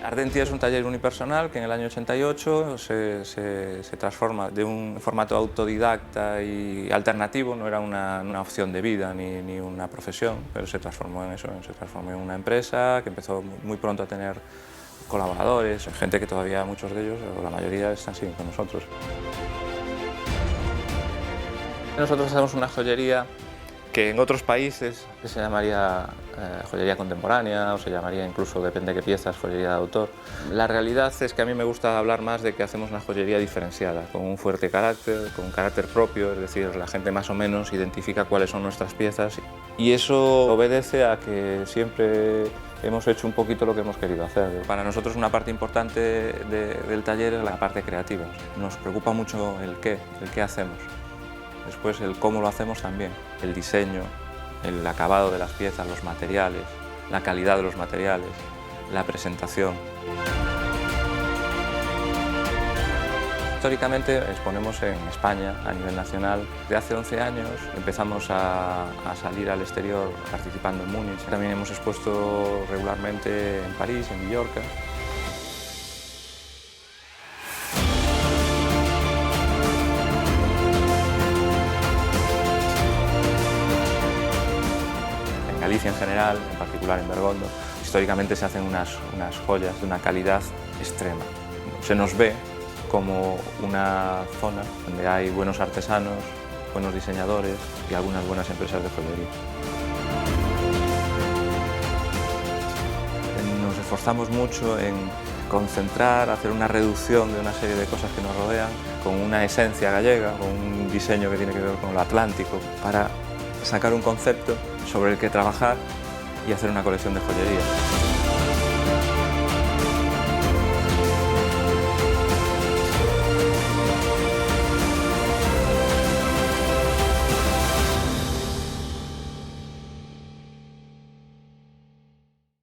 Ardenti es un taller unipersonal que en el año 88 se transforma de un formato autodidacta y alternativo, no era una opción de vida ni una profesión, pero se transformó en eso, se transformó en una empresa que empezó muy pronto a tener colaboradores, gente que todavía muchos de ellos, o la mayoría, están siguen con nosotros. Nosotros hacemos una joyería que en otros países se llamaría joyería contemporánea o se llamaría incluso, depende de qué piezas, joyería de autor. La realidad es que a mí me gusta hablar más de que hacemos una joyería diferenciada, con un fuerte carácter, con un carácter propio, es decir, la gente más o menos identifica cuáles son nuestras piezas y eso obedece a que siempre hemos hecho un poquito lo que hemos querido hacer. Para nosotros una parte importante del taller es la parte creativa. Nos preocupa mucho el qué hacemos. Después el cómo lo hacemos también, el diseño, el acabado de las piezas, los materiales, la calidad de los materiales, la presentación. Históricamente exponemos en España a nivel nacional. De hace 11 años empezamos a salir al exterior participando en Múnich. También hemos expuesto regularmente en París, en Mallorca. Galicia en general, en particular en Bergondo, históricamente se hacen unas joyas de una calidad extrema. Se nos ve como una zona donde hay buenos artesanos, buenos diseñadores y algunas buenas empresas de joyería. Nos esforzamos mucho en concentrar, hacer una reducción de una serie de cosas que nos rodean con una esencia gallega, con un diseño que tiene que ver con lo atlántico, para sacar un concepto sobre el que trabajar y hacer una colección de joyería.